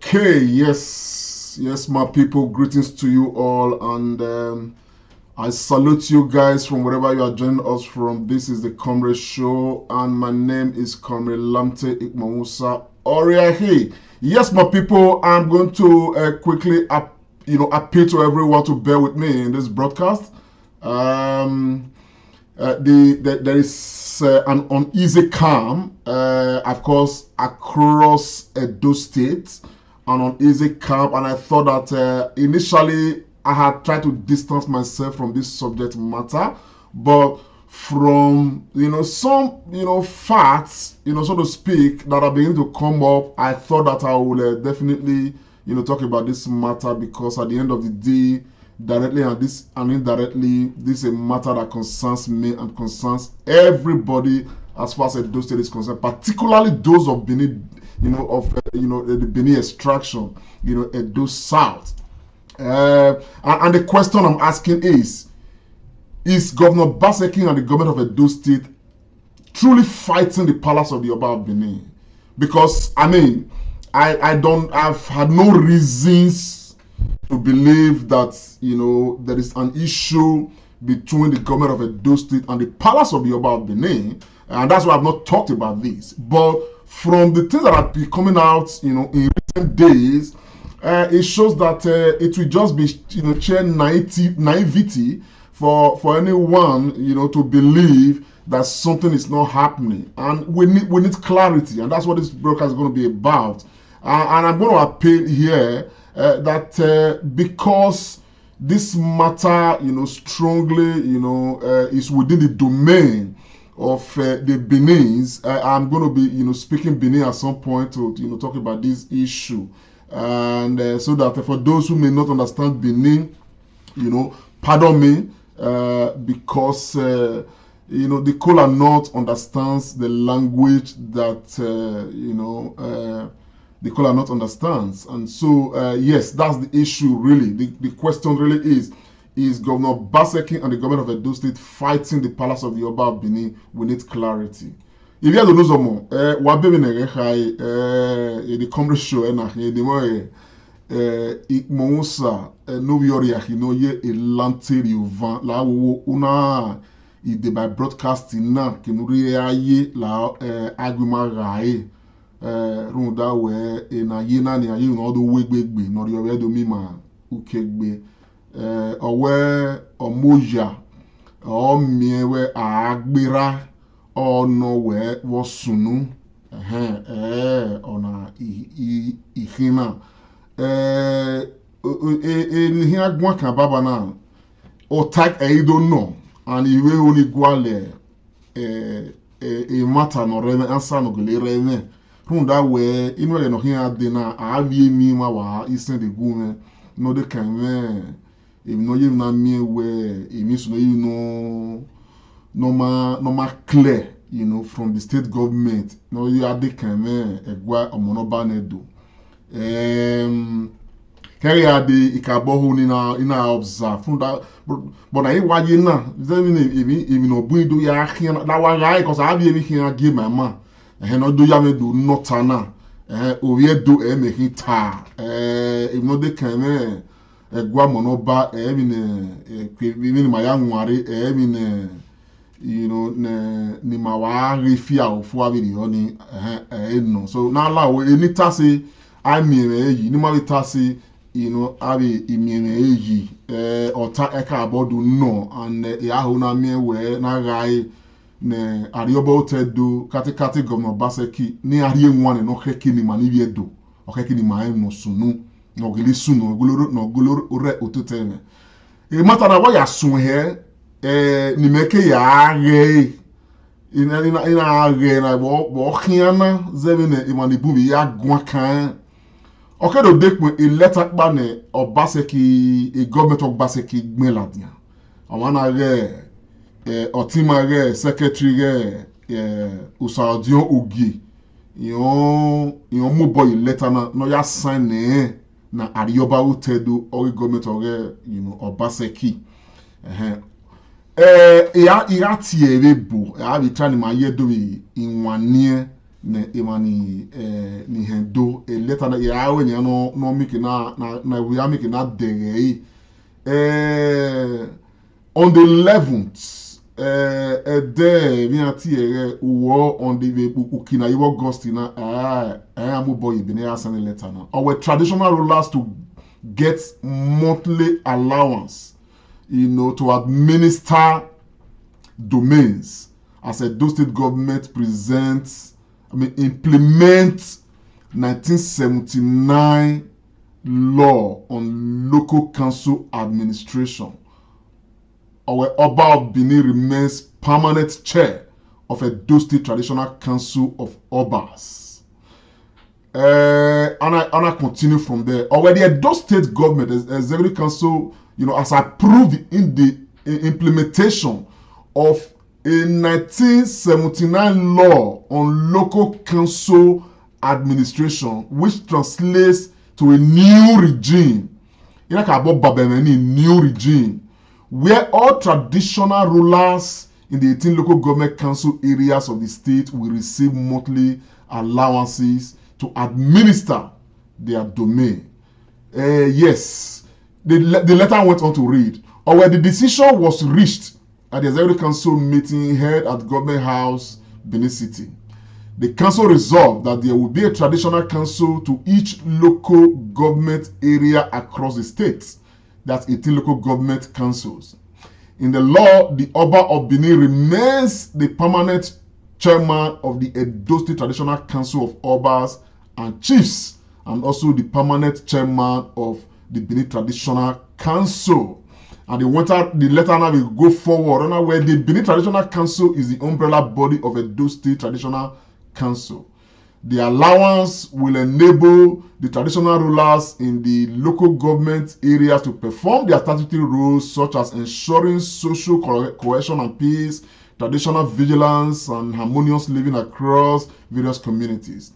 Okay, yes, my people, greetings to you all, and I salute you guys from wherever you are joining us from. This is the Comrade Show, and my name is Comrade Lamte Ikmamusa Oriahi. Yes, my people, I'm going to quickly appeal to everyone to bear with me in this broadcast. There is an uneasy calm, of course, across Edo State, an uneasy calm, and I thought that initially I had tried to distance myself from this subject matter, but from some facts, so to speak, that are beginning to come up, I thought that I would definitely talk about this matter, because at the end of the day, directly and indirectly, this is a matter that concerns me and concerns everybody as far as Edo State is concerned, particularly those of Benin, the Benin extraction, Edo South. And the question I'm asking is Governor Obaseki and the government of Edo State truly fighting the palace of the Oba of Benin? Because I've had no reasons to believe that there is an issue between the government of Edo State and the palace of the Oba of Benin, and that's why I've not talked about this. But from the things that have been coming out, in recent days, it shows that it will just be sheer naivety for anyone to believe that something is not happening, and we need clarity, and that's what this broadcast is going to be about. And I'm going to appeal here that because this matter, strongly, is within the domain of the Benins, I'm going to be, speaking Benin at some point to, talk about this issue. And so that for those who may not understand Benin, pardon me, because, the Kola North understands the language that, the Kola North understands. And so, yes, that's the issue, really. The question really is Governor Obaseki and the government of Edo State fighting the palace of the Oba of Benin? We need clarity. If you have no more, the Comrade Show, Ikmonsa, Novioriach, ye Elanteri Van, La Una, by broadcasting, Kenuri Aye, La Aguma Rae. Runda we na yina ni ayi no do wegbegbe no ri owe do mi ma ukegbe owe omoja o miewe agbera ono we wo sunu ona ihina ni agwa kan baba na o tag e don't know, and iwe oni gwale mata no reme ansa no gele reme Runda we inwe no here de na avie mi ma wa isen de gume no de kan me e no ye na mi we e mi so no ma clear from the state government no you are de kan me egwa omonoba na do carry ade ikabo ni na observe Runda but I wa ye na even no bu do ya hia na wa rai cause avie mi hia give my man no do ya me do notana owie do me hita no de kan me egwa monoba mi ne ma ya nware mi ne ni ma wa refia ofu abiri oni no so na la we ni tase amiere eyi ni ma we tase abi imiere eyi ota eka abodu no and ya hu na mi we na gai ne arioba otedo kati Governor Obaseki ni arie nwane no heki ni mani biedo o heki ni mai no sunu no gele sunu goloro ore ototene e mata na wa ya sun he ni meke ya re ina re na bo khiana zemene imani bubi ya gwa kan okedo dekun e letter pa ne Obaseki e government of Obaseki gbin ladian awana re Otimare secretary Usaudion Ogi yon mo boy letter no ya sign na Arioba Utedo or government of Obaseki ya tiere bo ya bi try ni ma ye do inwanie ne imani ni hendo a letter na ya we no make na we are making that day on the 11th there we are war on the ukina iwo gostina amu boy been here send a letter now our traditional rulers to get monthly allowance, to administer domains as Edo State government implement 1979 law on local council administration. Our Oba of Benin remains permanent chair of Edo State Traditional Council of Obas. And I continue from there. Already, Edo State government, Executive Council, has approved in the implementation of a 1979 law on local council administration, which translates to a new regime. New regime, where all traditional rulers in the 18 local government council areas of the state will receive monthly allowances to administer their domain. Yes, the letter went on to read, where the decision was reached at the Executive Council meeting held at Government House, Benin City. The council resolved that there will be a traditional council to each local government area across the state. That's 18 local government councils. In the law, the Oba of Benin remains the permanent chairman of the Edo State Traditional Council of Obas and Chiefs, and also the permanent chairman of the Benin Traditional Council. And the letter now will go forward, where the Benin Traditional Council is the umbrella body of Edo State Traditional Council. The allowance will enable the traditional rulers in the local government areas to perform their statutory roles, such as ensuring social cohesion and peace, traditional vigilance, and harmonious living across various communities.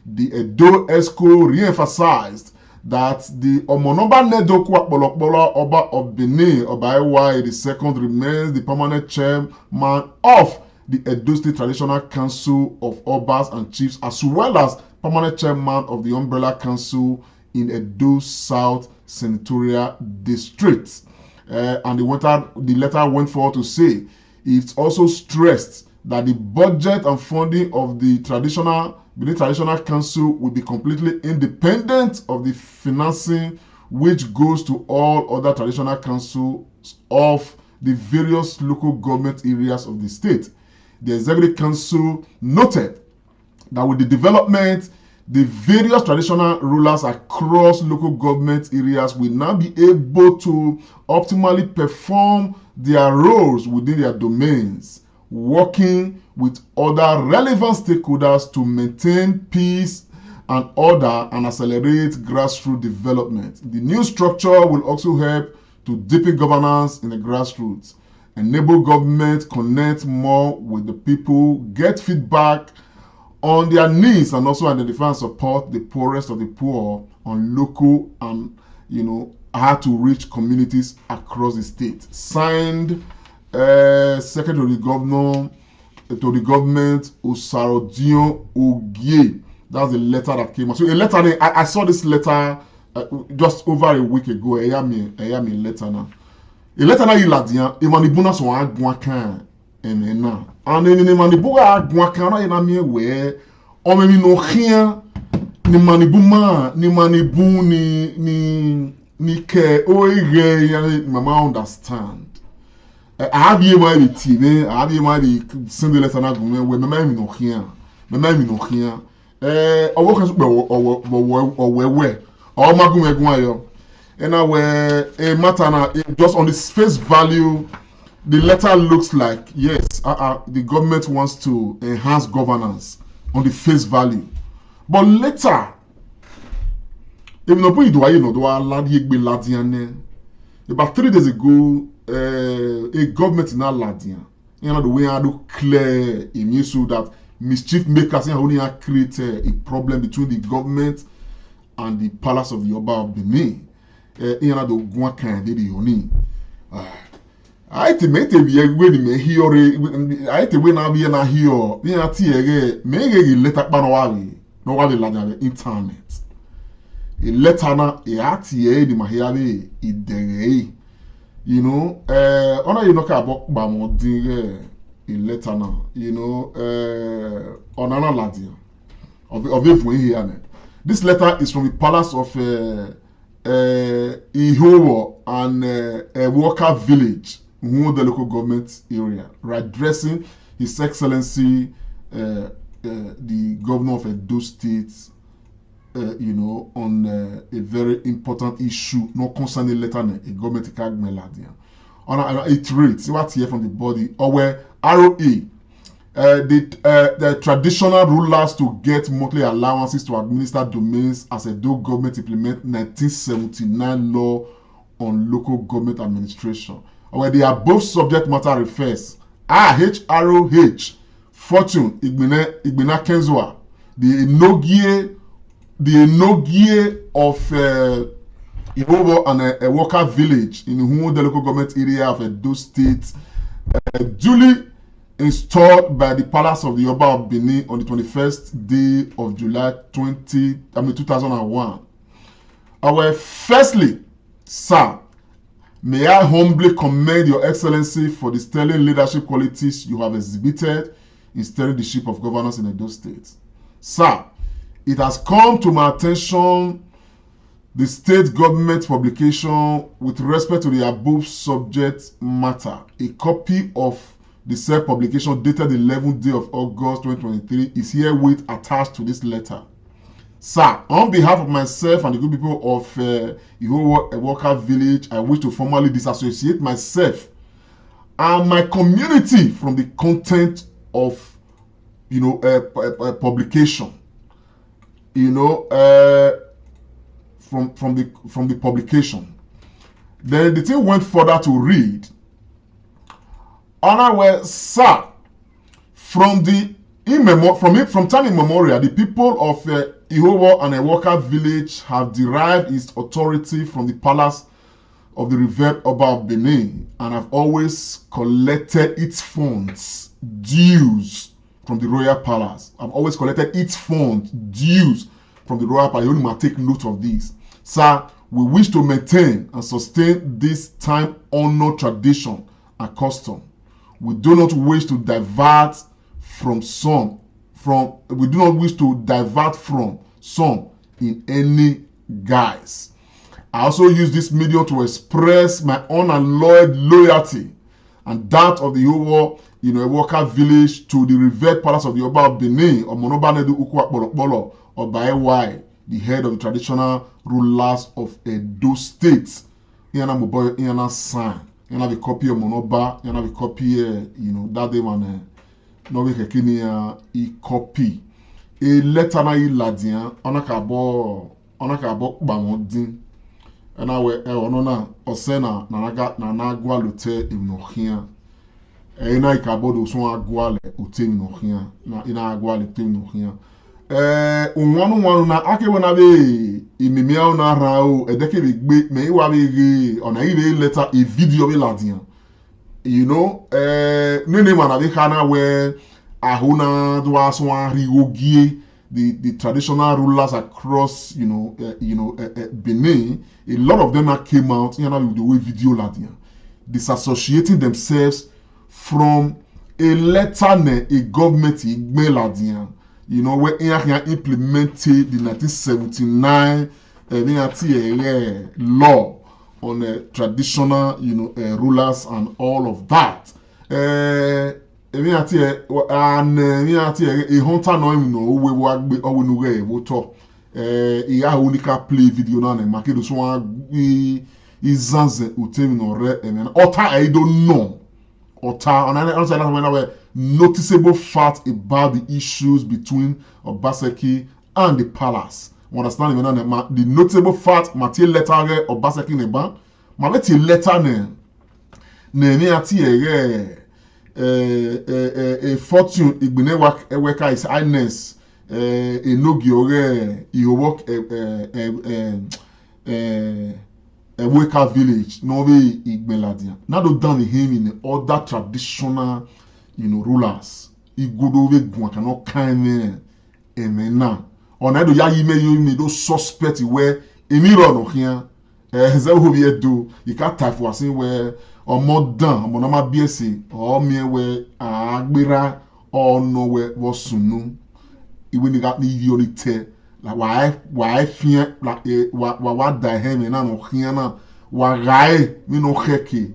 The Edo ESCO re-emphasized that the Omonoba Nedoku Apolokpola Oba of Benin, Oba Ewa the second, remains the permanent chairman of the Edo State Traditional Council of Obas and Chiefs, as well as permanent chairman of the Umbrella Council in Edo South Senatorial District. And the letter went forward to say it's also stressed that the budget and funding of the Benin Traditional Council will be completely independent of the financing which goes to all other traditional councils of the various local government areas of the state. The Executive Council noted that with the development, the various traditional rulers across local government areas will now be able to optimally perform their roles within their domains, working with other relevant stakeholders to maintain peace and order and accelerate grassroots development. The new structure will also help to deepen governance in the grassroots, enable government connect more with the people, get feedback on their needs, and also identify and support the poorest of the poor on local and how to reach communities across the state. Signed, Secretary to the government, Osarodion Ogie. That's the letter that came out. So a letter, I saw this letter just over a week ago. I am a letter now. A letter na iladian, emanibuna so agwa kan emena. And emanibuga agwa kan na yenami we omemi no khia ni manibuma ni manibu ni ke oige ya mama understand. I have you my TV, I have you my send the letter na go we mama mi no khia. Mama mi no khia. Owo kan so pe we o magun egun ayo. And now, a matter now, just on this face value, the letter looks like, yes, the government wants to enhance governance on the face value. But later, even about 3 days ago, a government in Ladian, the way I do clear in issue that mischief makers only create a problem between the government and the palace of the Oba of Benin. I te me te bi egwe ni me hiore I te we na bi na hio bi na ti ege me ege letter pa no wa la nya internet e letter na e ati e di ma hia be idere you know ona you know ka bo gba mo din e letter na you know ona na ladia of even here na this letter is from the palace of Ihowo and a worker village who the local government area, addressing His Excellency the governor of Edo State, you know, on a very important issue, not concerning letter a government meladian. It reads what here from the body, or where ROE. The traditional rulers to get monthly allowances to administer domains as Edo government implement 1979 law on local government administration. Where the above subject matter refers RHROH Fortune Igbina Kenzwa, the Enogie of Ihobo and a worker village in whom the local government area of Edo State duly installed by the Palace of the Oba of Benin on the 21st day of July 2001. Firstly, sir, may I humbly commend Your Excellency for the sterling leadership qualities you have exhibited in steering the ship of governance in Edo State. Sir, it has come to my attention the state government publication with respect to the above subject matter. A copy of the said publication dated the 11th day of August 2023 is herewith attached to this letter. Sir, on behalf of myself and the good people of Ihowo Worker Village, I wish to formally disassociate myself and my community from the content of, you know, publication. You know, from the publication. Then the thing went further to read. Honorable sir, from time immemorial, the people of Ihowo and a worker village have derived its authority from the palace of the revered Oba of Benin and have always collected its funds, dues from the royal palace. I've always collected its funds, dues from the royal palace. You only must take note of this. Sir, we wish to maintain and sustain this time-honored tradition and custom. We do not wish to divert from some in any guise. I also use this medium to express my unalloyed loyalty and that of the Ihowo, you know, worker village to the revered palace of the Oba of Benin, or Monobanedu Ukwa or Baewai, the head of the traditional rulers of Edo State. Yana Muboy, Yana sign. You have a copy of Monoba, you have a copy, you know, that day man, no we can e copy. A letter na iladian, onakabo bamodin. And I will onona osena na gwa lute imnohia. Ina ikabo do so agwa le ute imnohia. Na ina agwa le ute imnohia. Unwanu na ake wana be imimia una rao edeke be me iwa be ona ibe letter a video be ladian. You know, nene mana be kana we ahuna dwa so rigogie the traditional rulers across, you know, Benin. A lot of them came out, you know, with the way video ladian, disassociating themselves from a letter a government ladian. You know, where India implemented the 1979 law on traditional, you know, rulers and all of that. And a hunter no we unica play video na makedo so izanze utem no re ota I don't know. Ota on noticeable fact about the issues between Obaseki and the palace. Understand the notable fact Mathieu letter Obaseki neba Mathieu letter ne ati a fortune Igbine waka His Highness Enogie Ihowo Weka village, no way Igbeladia. Now do done him in other traditional, rulers. Igodo we cannot kind now. On I do ya me those suspect where Emiro no here. Who we do, you can't type for us where or more done, Monama BSC, or me where Agbira or nowhere was soon. Even you got me unity. Like why fear like what the hell na no here na wa rai me no heke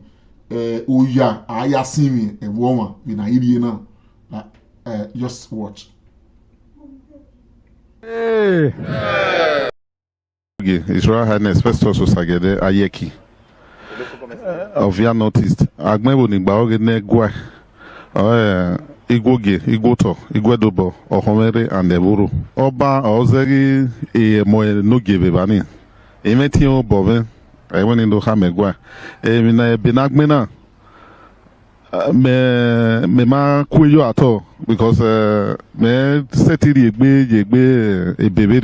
oya aya simi e woman we na iri na just watch. Hey. His Royal Highness Festus Osagede Ayeki of your noticed Agmewo ni gba oge ne gwa Igwoge, Igwoto, Igwedobo, Ohomere, and Eburu. Oba, Ozeri, Moe Nugebe Bani. Emetio Bove, I went into Hamegua. Emina Benagmena. Me ma kuyo ato because me setiri egbe a baby.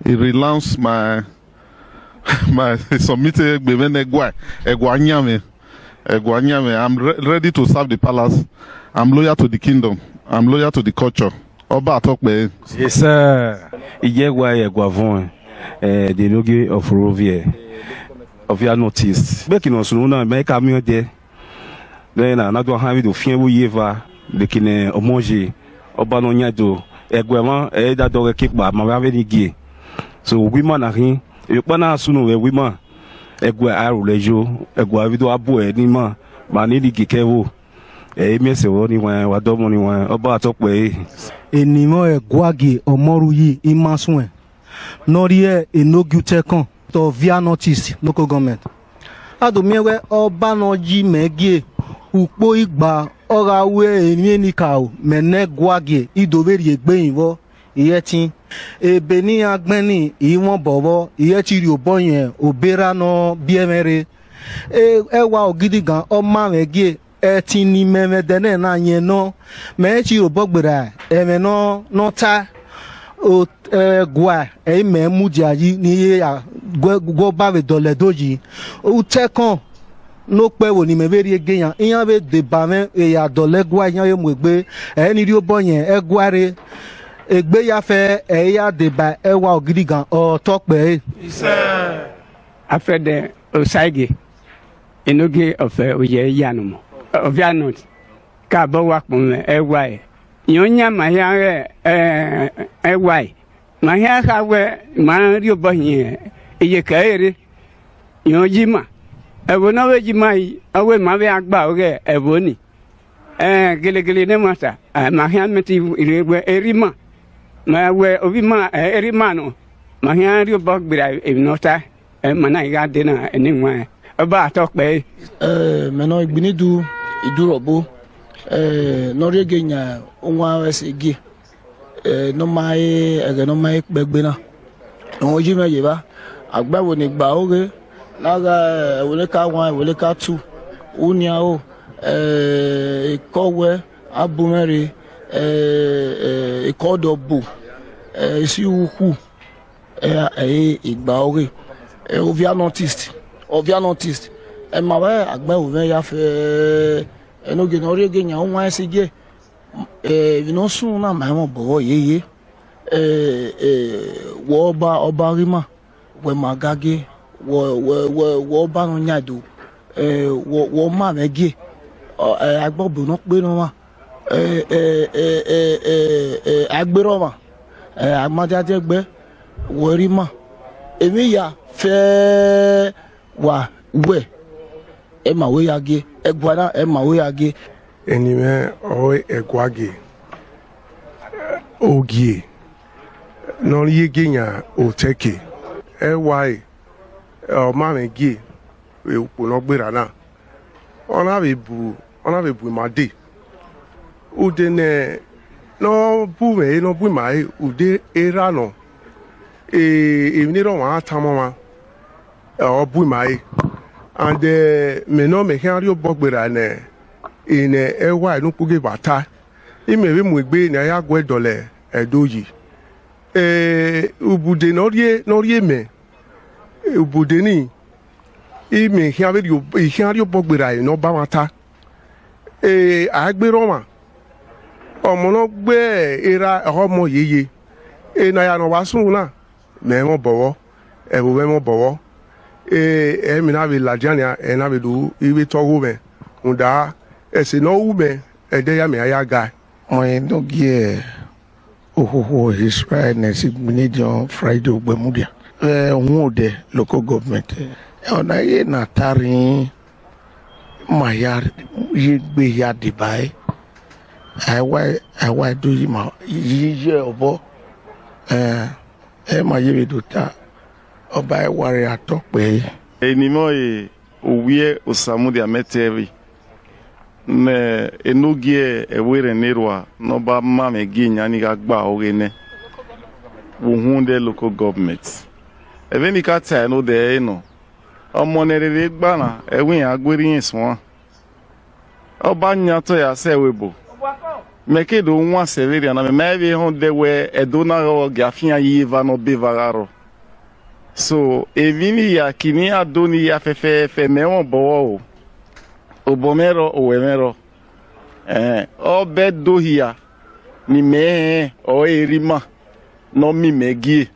It relaunched my submitted Bevenegua, Eguanyame. I'm ready to serve the palace. I'm loyal to the kingdom. I'm loyal to the culture. Oba talk me. Yes, sir. Iyegwa Guavon, the logi of Rovie, of your notice. Making us know, make a meal there. Then another have to fear we ever, the kine omoji, Oba no nyado, Eguama, that dog keep by my gay. So women are here. You pana sunu we women. Egwa arulejo, Egwa video abo enima, manidi kikewo. Mese woni wa wadomo ni wa oba tokpe enimo egwagi omoruyi imasunwe norie enogutekan to via notice local government adomiewe oba noji megie upo igba orawe enienika o mene gwagi idoveri egbeyinwo iyetin Benin agbeni iwon bowo iyetiri oboyen obera no biemere ewa ogidi gan o ma megie etini memedene na yen no mechi obogbera eme no ta o gwa e me mujaji ni ya go ba we dole doji o tekon no pe wo ni me beri egeyan iyan be de ba me e ya dole gwa iyan ye mo egbe eni ri obo yen egware egbe ya fe e ya de ba ewa ogidi gan o tope afede osaige enoge ofe oye yanumo Ovianot, Cabo Wapon, Eway. Yonya, my hair, Eway. My hair, however, Mario Bohine, Ekairi, Yojima. I will know Jimai, away my Agba, Evoni. Gilligilly Nemata, my handmative, Erima. My way of Erimano. My hand, your bog, but I am not I, and my got dinner anywhere. About talk bay. Meno Binidu. Idurobo nori genya onwa wesigi no mai gbegbena won ji meje ba agbawo ni gba oge naga wole ka 1 wole ka 2 unia o ikowe abumere ikodobo si uku igba oge ovia noticed e ma we agbawo me ya fe enoge no rege nya won asije vi no sun na ma mo bowo yeye wo oba rima we magage wo ba no nyado wo ma mege agbobo no pe no wa agbero ma amadaje gbe wo rima emi ya fe wa we Emma Wayage, Egwana, Emma Wayage. Anyway, oi Egwagi. Ogie. Non Yeginya, O Teke. Why? Mamma Gay. We will not be rana. On a bu madi. Udene no bume, no bumai, ude erano. If you don't want Tamama or bumai. And me no me can you bogbera ne in a why no puge bata. He may be mugbe na ya gwe dole edoji. Ubude no ye me. Ubudeni imi hiario bogbera no ba mata agbero ma ọmọ no gbe era ọmọ yeye na ya no wasun na me mo bowo e bo mo bowo mi na be lajania na be do ibe togo me unda ese no wu me de ya me ya guy mo no gie ohoho Israel na signidio Friday ogbemudia de local government ona ye na tari maya yegbe ya dibai I do yi ma yi obo ma ye do ta oba e ware atokpe enimo owie osamudia metevi ne enugie ewere nerwa no ba mame gi nyani ga gba ogene wuhunde local government eveni ka ta no de no ọmọ nerere gba na ewin agberi yin ọba nyato ya se webo mekedo nwa severi na me ebe ho de we edona ro gafia yiva no bevararo so evini ya kini adoni ya fefe me won bowo obomero owemero obe dohia ni me o erima no mi megie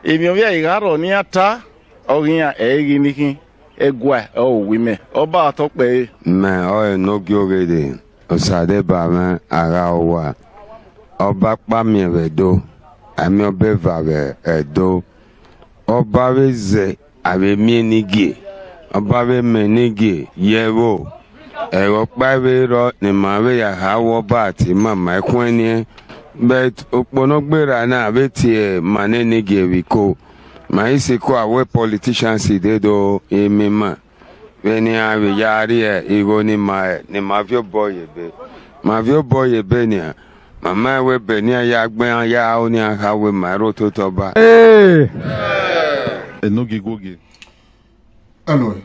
emi obi igaro ni ata orin egi niki egwa o wime oba atokpe me o no giogede osade ba me ara owa oba pa mi redo ami obe vare edo oba reze ave mi nigi oba be menigi yewo ero pawe ro ni mawe ya hawo ba ti mama ekwani bet oponogbera na beti mane nigi wiko ma isi ko awe politicians de do emema veni ave yari ego ni mavio boy be ni mama we be ni ya gben ya oni aka we maro to toba enogi gogi anyway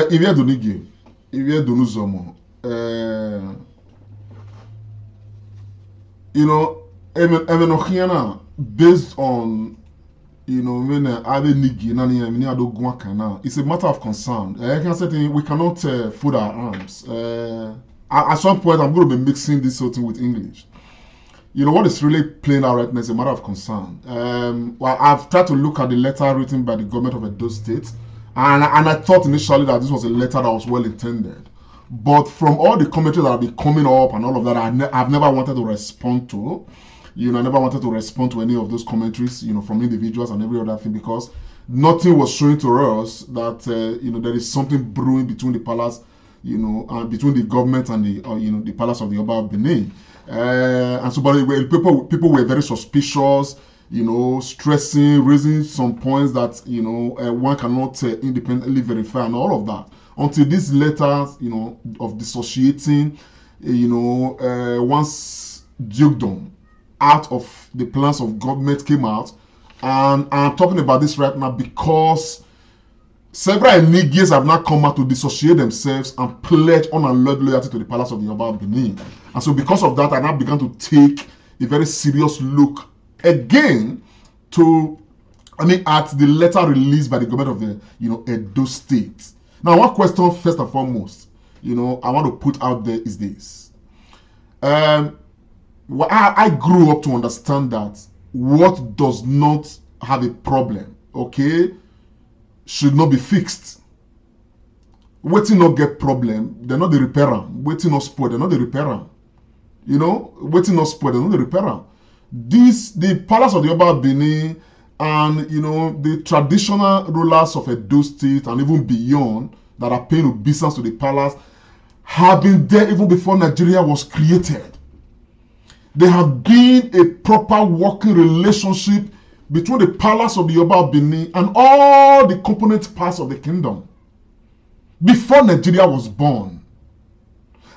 il vient de nous hommes you know even based on when it's a matter of concern. I can say we cannot fold our arms. At some point, I'm going to be mixing this whole thing with English. What is really playing out right now is a matter of concern. Well, I've tried to look at the letter written by the government of Edo State, and I thought initially that this was a letter that was well intended. But from all the commentaries that have been coming up and all of that, I've never wanted to respond to. I never wanted to respond to any of those commentaries, from individuals and every other thing, because nothing was showing to us that, there is something brewing between the palace, and between the government and the palace of the Oba of Benin. And so, but people were very suspicious, stressing, raising some points that, one cannot independently verify and all of that. Until these letters, of dissociating, once dukedom out of the plans of government came out. And I'm talking about this right now because several Enigies have now come out to dissociate themselves and pledge unalloyed loyalty to the palace of the Oba of Benin. And so because of that, I now began to take a very serious look again at the letter released by the government of the Edo State. Now, one question first and foremost, I want to put out there is this. I grew up to understand that what does not have a problem, should not be fixed. Waiting not get problem, they're not the repairer. Waiting not spoil, they're not the repairer. Waiting not spoil, they're not the repairer. The palace of the Oba of Benin and the traditional rulers of Edo State and even beyond that are paying obeisance to the palace have been there even before Nigeria was created. There have been a proper working relationship between the palace of the Oba of Benin and all the component parts of the kingdom before Nigeria was born.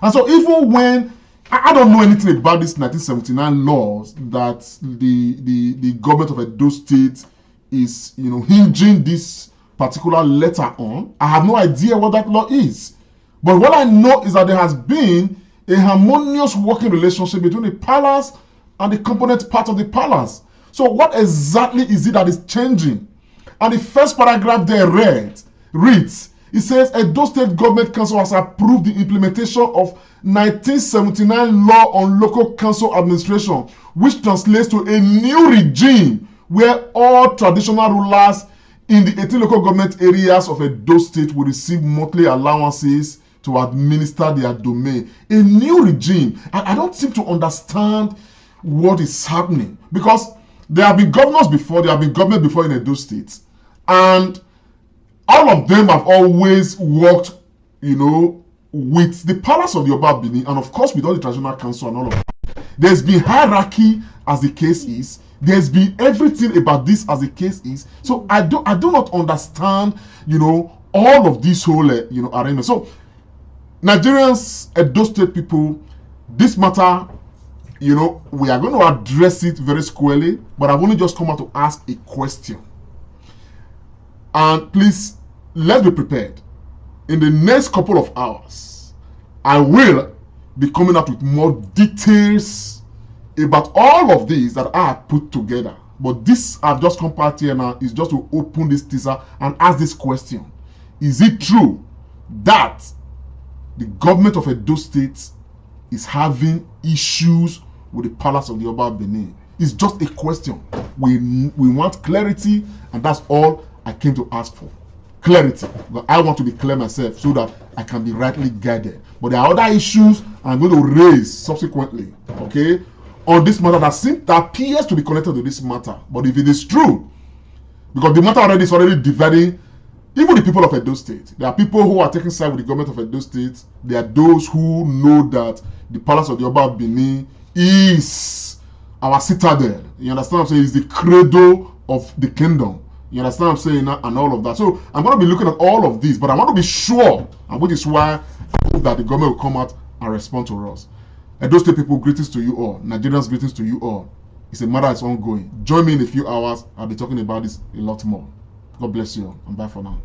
And so even when I don't know anything about these 1979 laws that the government of Edo State is hinging this particular letter on, I have no idea what that law is. But what I know is that there has been a harmonious working relationship between the palace and the component part of the palace. So what exactly is it that is changing? And the first paragraph there reads, it says, Edo State Government Council has approved the implementation of 1979 Law on Local Council Administration, which translates to a new regime where all traditional rulers in the 18 local government areas of Edo State will receive monthly allowances to administer their domain. A new regime. I don't seem to understand what is happening, because there have been governors before, there have been government before in Edo State, and all of them have always worked, with the palace of the Oba Benin, and of course with all the traditional council and all of that. There's been hierarchy as the case is. There's been everything about this as the case is. So I do not understand, all of this whole, arrangement. So Nigerians, Edo State people, this matter, we are going to address it very squarely, but I've only just come out to ask a question. And please, let's be prepared. In the next couple of hours, I will be coming up with more details about all of these that I have put together. But this I've just come out here now is just to open this teaser and ask this question. Is it true that the government of Edo State is having issues with the palace of the Oba Benin? It's just a question. We want clarity, and that's all I came to ask for. Clarity. But I want to be clear myself so that I can be rightly guided. But there are other issues I'm going to raise subsequently, okay, on this matter that appears to be connected to this matter. But if it is true, because the matter is already dividing even the people of Edo State. There are people who are taking side with the government of Edo State. There are those who know that the palace of the Oba Benin is our citadel. You understand what I'm saying? It's the credo of the kingdom. You understand what I'm saying? And all of that. So I'm going to be looking at all of these, but I want to be sure, and which is why I hope that the government will come out and respond to us. Edo State people, greetings to you all. Nigerians, greetings to you all. It's a matter that's ongoing. Join me in a few hours. I'll be talking about this a lot more. God bless you all, and bye for now.